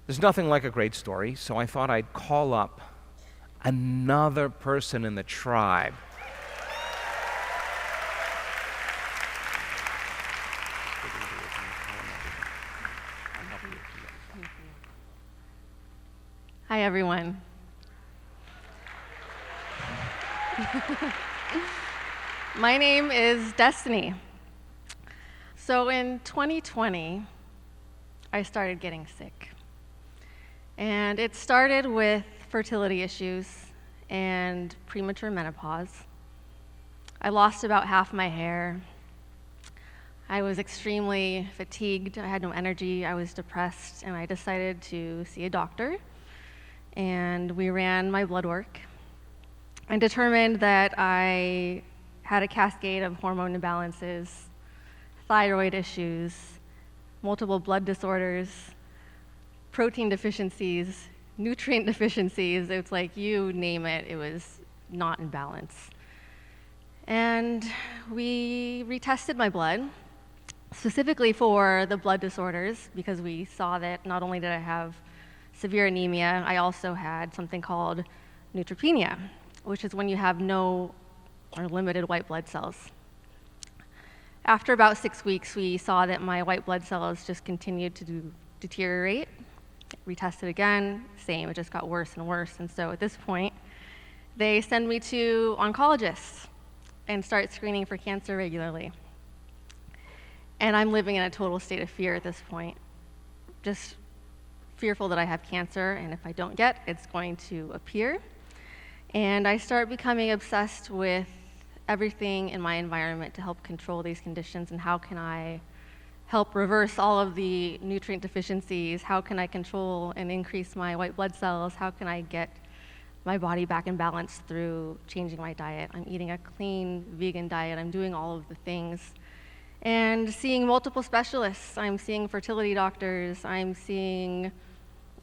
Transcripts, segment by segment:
There's nothing like a great story, so I thought I'd call up another person in the tribe. Hi, everyone. My name is Destiny. So in 2020, I started getting sick. And it started with fertility issues and premature menopause. I lost about half my hair. I was extremely fatigued. I had no energy. I was depressed, and I decided to see a doctor. And we ran my blood work and determined that I had a cascade of hormone imbalances, thyroid issues, multiple blood disorders, protein deficiencies, nutrient deficiencies. It's like, you name it, it was not in balance. And we retested my blood, specifically for the blood disorders, because we saw that not only did I have severe anemia, I also had something called neutropenia, which is when you have no or limited white blood cells. After about 6 weeks, we saw that my white blood cells just continued to deteriorate. Retested again, same, it just got worse and worse. And so at this point, they send me to oncologists and start screening for cancer regularly. And I'm living in a total state of fear at this point. Just fearful that I have cancer, and if I don't get, it's going to appear. And I start becoming obsessed with everything in my environment to help control these conditions, and how can I help reverse all of the nutrient deficiencies? How can I control and increase my white blood cells? How can I get my body back in balance through changing my diet? I'm eating a clean vegan diet. I'm doing all of the things. And seeing multiple specialists. I'm seeing fertility doctors. I'm seeing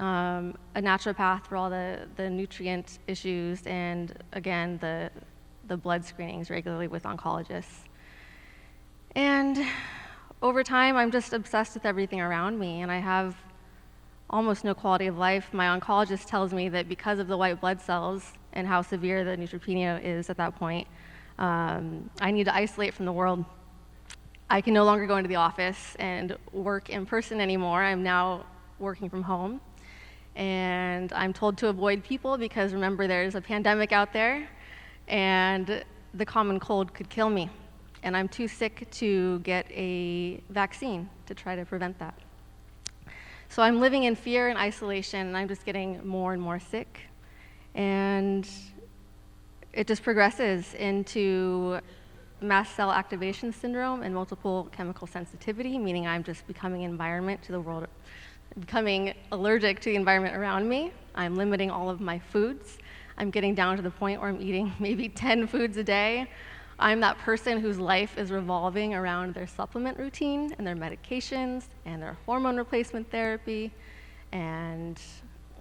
a naturopath for all the nutrient issues, and again, the blood screenings regularly with oncologists. And over time, I'm just obsessed with everything around me, and I have almost no quality of life. My oncologist tells me that because of the white blood cells and how severe the neutropenia is at that point, I need to isolate from the world. I can no longer go into the office and work in person anymore. I'm now working from home. And I'm told to avoid people because, remember, there's a pandemic out there, and the common cold could kill me. And I'm too sick to get a vaccine to try to prevent that. So I'm living in fear and isolation, and I'm just getting more and more sick. And it just progresses into mast cell activation syndrome and multiple chemical sensitivity, meaning I'm just becoming becoming allergic to the environment around me. I'm limiting all of my foods. I'm getting down to the point where I'm eating maybe 10 foods a day. I'm that person whose life is revolving around their supplement routine and their medications and their hormone replacement therapy and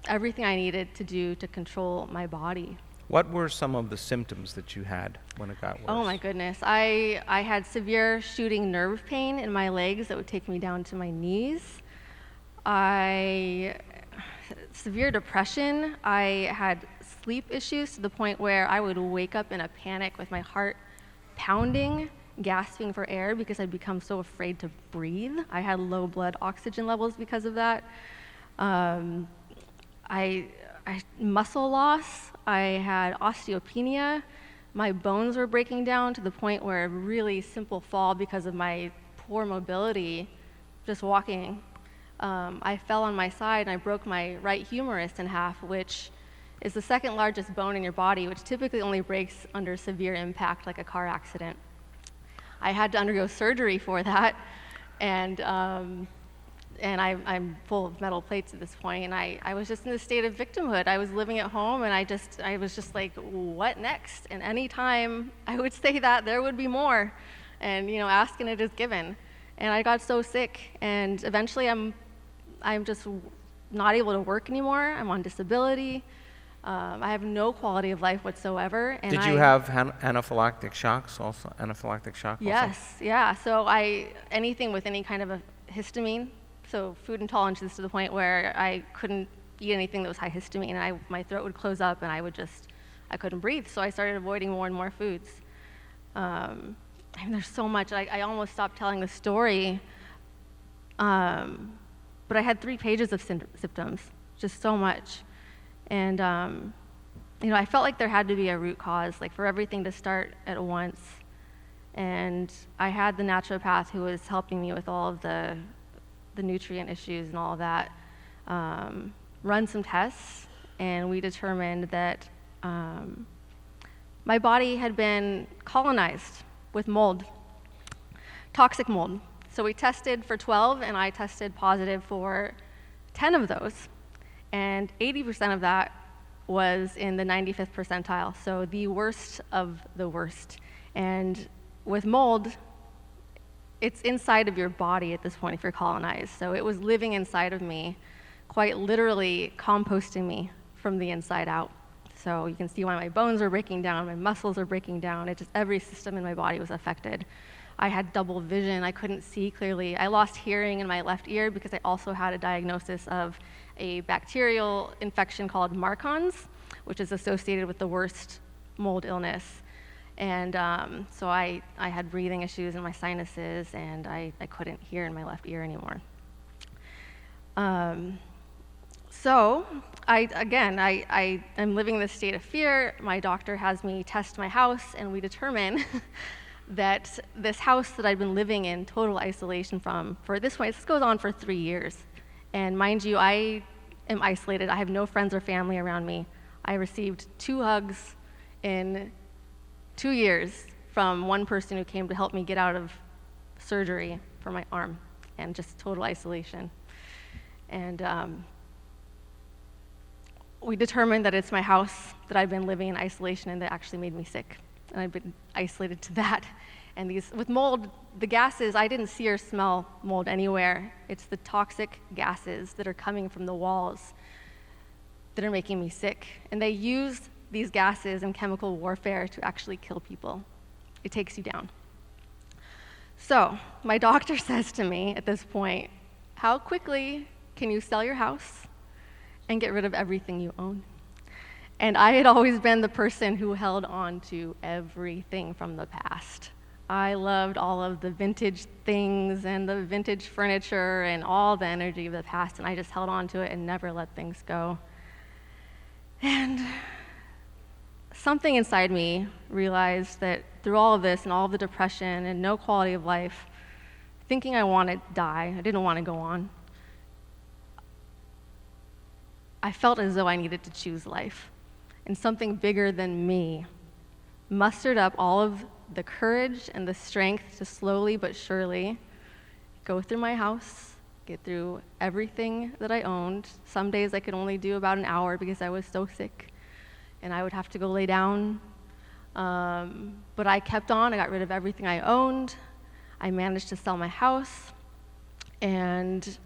everything I needed to do to control my body. What were some of the symptoms that you had when it got worse? Oh my goodness. I had severe shooting nerve pain in my legs that would take me down to my knees. Severe depression. I had sleep issues to the point where I would wake up in a panic with my heart pounding, gasping for air because I'd become so afraid to breathe. I had low blood oxygen levels because of that. Muscle loss. I had osteopenia. My bones were breaking down to the point where a really simple fall because of my poor mobility, just walking, I fell on my side and I broke my right humerus in half, which is the second largest bone in your body, which typically only breaks under severe impact, like a car accident. I had to undergo surgery for that, and I'm full of metal plates at this point, and I was just in a state of victimhood. I was living at home, and I was just like, what next? And any time I would say that, there would be more, and ask and it is given. And I got so sick, and eventually I'm just not able to work anymore. I'm on disability. I have no quality of life whatsoever. And Did you have anaphylactic shocks also? Anaphylactic shock also? Yes, yeah. So anything with any kind of a histamine so food intolerances to the point where I couldn't eat anything that was high histamine, and my throat would close up, and I couldn't breathe. So I started avoiding more and more foods. There's so much. I almost stopped telling the story, but I had 3 pages of symptoms, just so much. And I felt like there had to be a root cause, like for everything to start at once. And I had the naturopath who was helping me with all of the nutrient issues and all of that, run some tests, and we determined that my body had been colonized with mold, toxic mold. So we tested for 12, and I tested positive for 10 of those. And 80% of that was in the 95th percentile, so the worst of the worst. And with mold, it's inside of your body at this point if you're colonized. So it was living inside of me, quite literally composting me from the inside out. So you can see why my bones are breaking down, my muscles are breaking down. Every system in my body was affected. I had double vision. I couldn't see clearly. I lost hearing in my left ear because I also had a diagnosis of a bacterial infection called Marcons, which is associated with the worst mold illness. And so I had breathing issues in my sinuses, and I couldn't hear in my left ear anymore. So I am living in this state of fear. My doctor has me test my house, and we determine that this house that I've been living in total isolation from this goes on for 3 years. And mind you, I am isolated. I have no friends or family around me. I received 2 hugs in 2 years from one person who came to help me get out of surgery for my arm, and just total isolation. And we determined that it's my house that I've been living in isolation in that actually made me sick. And I've been isolated to that. And with mold, the gases, I didn't see or smell mold anywhere. It's the toxic gases that are coming from the walls that are making me sick. And they use these gases in chemical warfare to actually kill people. It takes you down. So my doctor says to me at this point, how quickly can you sell your house and get rid of everything you own? And I had always been the person who held on to everything from the past. I loved all of the vintage things and the vintage furniture and all the energy of the past, and I just held on to it and never let things go. And something inside me realized that through all of this and all of the depression and no quality of life, thinking I wanted to die, I didn't want to go on, I felt as though I needed to choose life. And something bigger than me mustered up all of the courage and the strength to slowly but surely go through my house, get through everything that I owned. Some days I could only do about an hour because I was so sick, and I would have to go lay down. But I kept on. I got rid of everything I owned. I managed to sell my house, and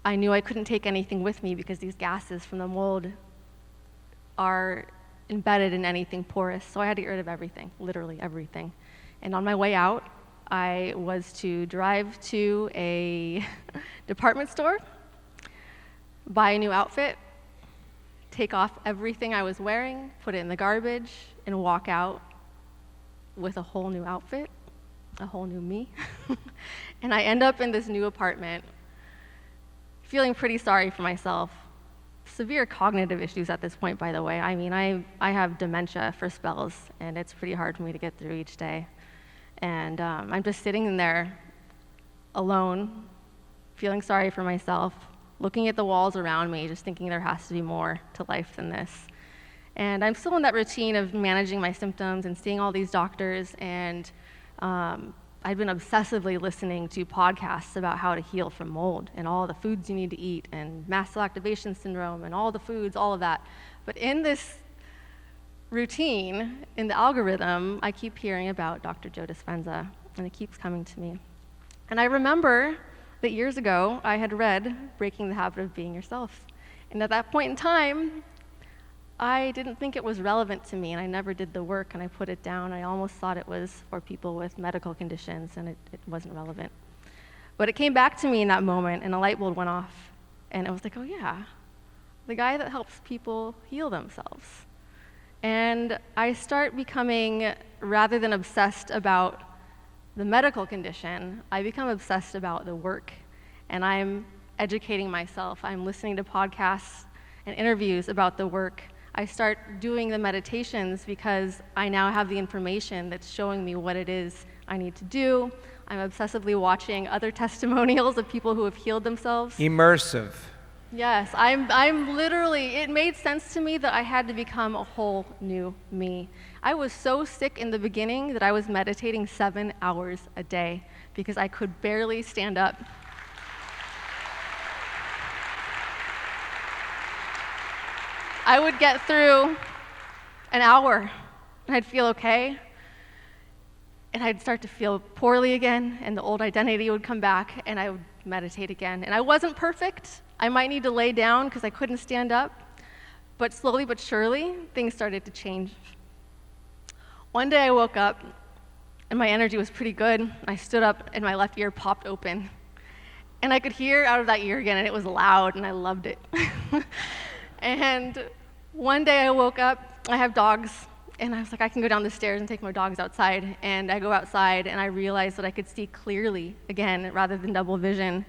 I knew I couldn't take anything with me because these gases from the mold are embedded in anything porous. So I had to get rid of everything, literally everything. And on my way out, I was to drive to a department store, buy a new outfit, take off everything I was wearing, put it in the garbage, and walk out with a whole new outfit, a whole new me. And I end up in this new apartment, feeling pretty sorry for myself. Severe cognitive issues at this point, by the way. I mean, I have dementia for spells, and it's pretty hard for me to get through each day. And I'm just sitting in there alone, feeling sorry for myself, looking at the walls around me, just thinking there has to be more to life than this. And I'm still in that routine of managing my symptoms and seeing all these doctors, and I've been obsessively listening to podcasts about how to heal from mold and all the foods you need to eat and mast cell activation syndrome and all the foods, all of that. But in this routine, in the algorithm, I keep hearing about Dr. Joe Dispenza, and it keeps coming to me. And I remember that years ago, I had read Breaking the Habit of Being Yourself. And at that point in time, I didn't think it was relevant to me, and I never did the work, and I put it down. I almost thought it was for people with medical conditions, and it wasn't relevant. But it came back to me in that moment, and a light bulb went off. And it was like, oh yeah, the guy that helps people heal themselves. And I start becoming, rather than obsessed about the medical condition, I become obsessed about the work. And I'm educating myself. I'm listening to podcasts and interviews about the work. I start doing the meditations because I now have the information that's showing me what it is I need to do. I'm obsessively watching other testimonials of people who have healed themselves. Immersive. Yes, I'm literally, it made sense to me that I had to become a whole new me. I was so sick in the beginning that I was meditating 7 hours a day because I could barely stand up. I would get through an hour and I'd feel okay. And I'd start to feel poorly again, and the old identity would come back, and I would meditate again. And I wasn't perfect. I might need to lay down because I couldn't stand up. But slowly but surely, things started to change. One day I woke up, and my energy was pretty good. I stood up, and my left ear popped open. And I could hear out of that ear again, and it was loud, and I loved it. And one day I woke up, I have dogs, and I was like, I can go down the stairs and take my dogs outside. And I go outside, and I realized that I could see clearly again, rather than double vision.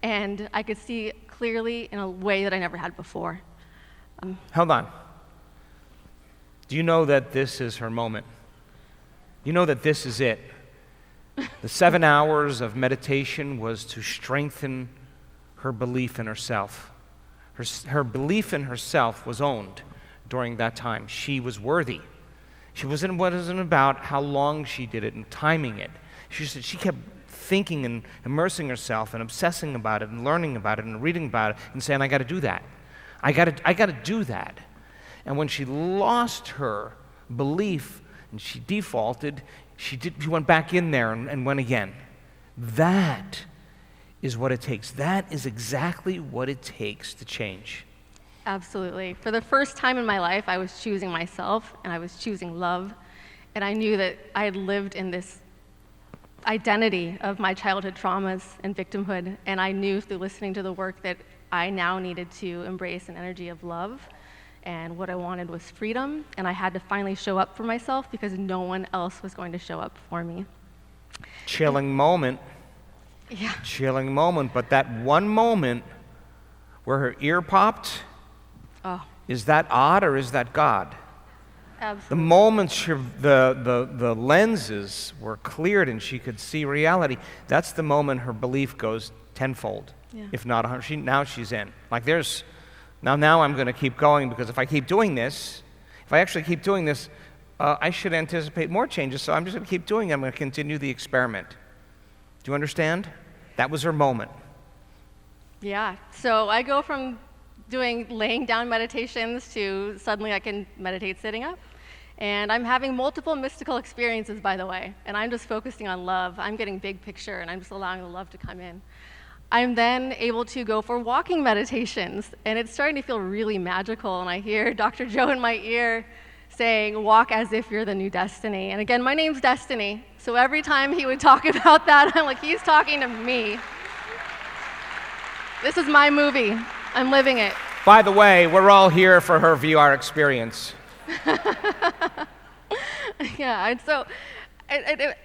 And I could see clearly in a way that I never had before. Hold on. Do you know that this is her moment? You know that this is it. The 7 hours of meditation was to strengthen her belief in herself. Her belief in herself was owned during that time. She was worthy. She wasn't about how long she did it and timing it. She kept thinking and immersing herself and obsessing about it and learning about it and reading about it and saying, I got to do that. I got to do that. And when she lost her belief and she defaulted, she went back in there and went again. That is what it takes. That is exactly what it takes to change. Absolutely. For the first time in my life, I was choosing myself, and I was choosing love, and I knew that I had lived in this identity of my childhood traumas and victimhood, and I knew through listening to the work that I now needed to embrace an energy of love, and what I wanted was freedom, and I had to finally show up for myself because no one else was going to show up for me. Chilling moment. Yeah. Chilling moment, but that one moment where her ear popped, is that odd or is that God? Absolutely. The moment the lenses were cleared and she could see reality, that's the moment her belief goes tenfold, if not 100. Now she's in. Like now I'm going to keep going because if I keep doing this, if I actually keep doing this, I should anticipate more changes, so I'm just going to keep doing it. I'm going to continue the experiment. Do you understand? That was her moment. Yeah, so I go from doing laying down meditations to suddenly I can meditate sitting up. And I'm having multiple mystical experiences, by the way, and I'm just focusing on love. I'm getting big picture, and I'm just allowing the love to come in. I'm then able to go for walking meditations, and it's starting to feel really magical, and I hear Dr. Joe in my ear saying, walk as if you're the new Destiny. And again, my name's Destiny, so every time he would talk about that, I'm like, he's talking to me. This is my movie. I'm living it. By the way, we're all here for her VR experience. Yeah, and so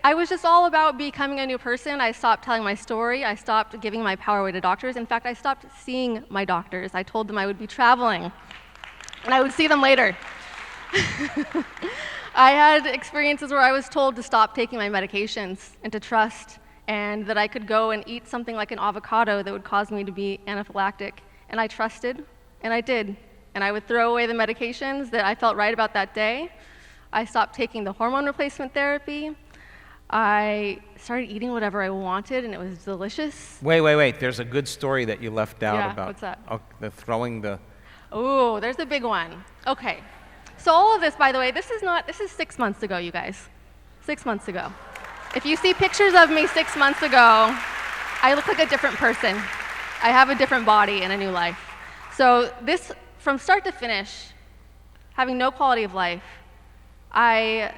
I was just all about becoming a new person. I stopped telling my story. I stopped giving my power away to doctors. In fact, I stopped seeing my doctors. I told them I would be traveling, and I would see them later. I had experiences where I was told to stop taking my medications and to trust, and that I could go and eat something like an avocado that would cause me to be anaphylactic. And I trusted, and I did. And I would throw away the medications that I felt right about that day. I stopped taking the hormone replacement therapy. I started eating whatever I wanted, and it was delicious. Wait. There's a good story that you left out about. What's that? The throwing the... Oh, there's a big one. Okay. So all of this, by the way, this is 6 months ago, you guys. 6 months ago. If you see pictures of me 6 months ago, I look like a different person. I have a different body and a new life. So this, from start to finish, having no quality of life, I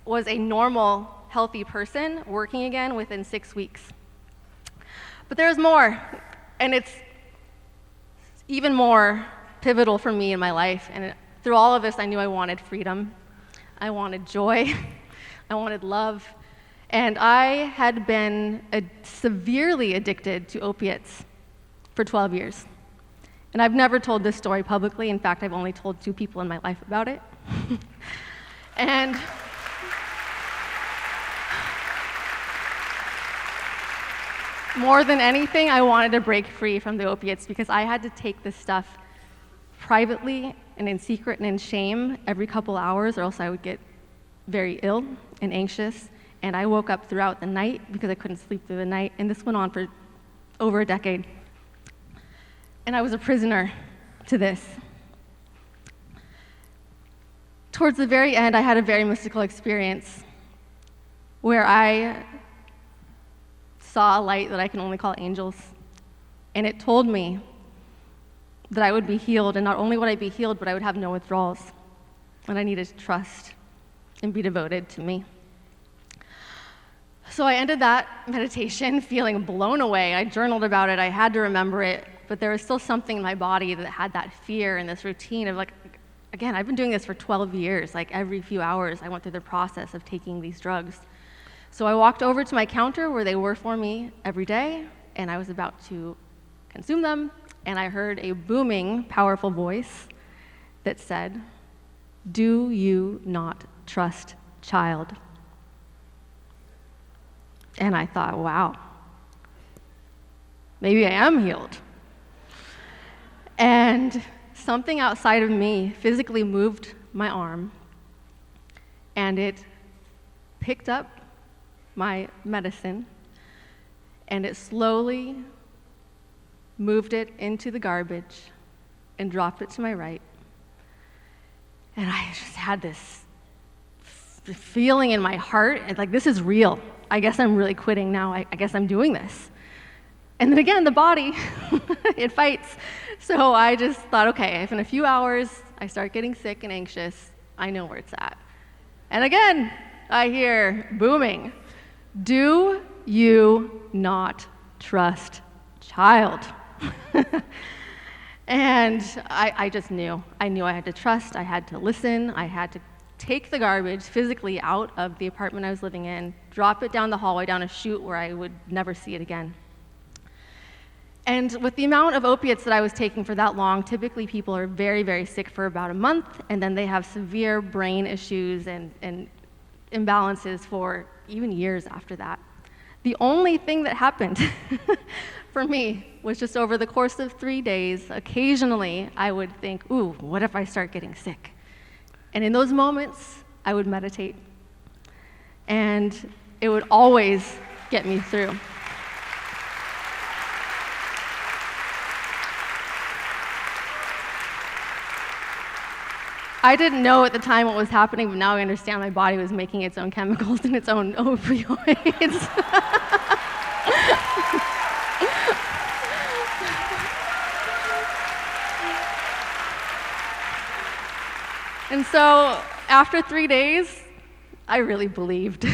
was a normal, healthy person working again within 6 weeks. But there's more, and it's even more pivotal for me in my life. And through all of this, I knew I wanted freedom. I wanted joy. I wanted love. And I had been severely addicted to opiates for 12 years. And I've never told this story publicly. In fact, I've only told 2 people in my life about it. And more than anything, I wanted to break free from the opiates because I had to take this stuff privately and in secret and in shame every couple hours, or else I would get very ill and anxious. And I woke up throughout the night because I couldn't sleep through the night. And this went on for over a decade. And I was a prisoner to this. Towards the very end, I had a very mystical experience where I saw a light that I can only call angels. And it told me that I would be healed, and not only would I be healed, but I would have no withdrawals. And I needed to trust and be devoted to me. So I ended that meditation feeling blown away. I journaled about it, I had to remember it, but there was still something in my body that had that fear and this routine of like, again, I've been doing this for 12 years, like every few hours I went through the process of taking these drugs. So I walked over to my counter where they were for me every day, and I was about to consume them, and I heard a booming, powerful voice that said, "Do you not trust, child?" And I thought, wow, maybe I am healed. And something outside of me physically moved my arm, and it picked up my medicine, and it slowly moved it into the garbage and dropped it to my right. And I just had this feeling in my heart, and like, this is real. I guess I'm really quitting now. I guess I'm doing this. And then again, the body, it fights. So I just thought, okay, if in a few hours I start getting sick and anxious, I know where it's at. And again, I hear booming, "Do you not trust, child?" And I just knew. I knew I had to trust, I had to listen, I had to take the garbage physically out of the apartment I was living in, drop it down the hallway, down a chute where I would never see it again. And with the amount of opiates that I was taking for that long, typically people are very, very sick for about a month, and then they have severe brain issues and imbalances for even years after that. The only thing that happened for me was just over the course of 3 days, occasionally I would think, ooh, what if I start getting sick? And in those moments, I would meditate. And it would always get me through. I didn't know at the time what was happening, but now I understand my body was making its own chemicals and its own opioids. And so after 3 days, I really believed.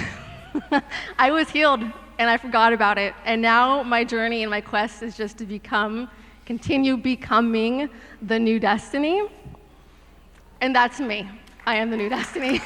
I was healed, and I forgot about it. And now my journey and my quest is just to continue becoming the new destiny. And that's me. I am the new destiny.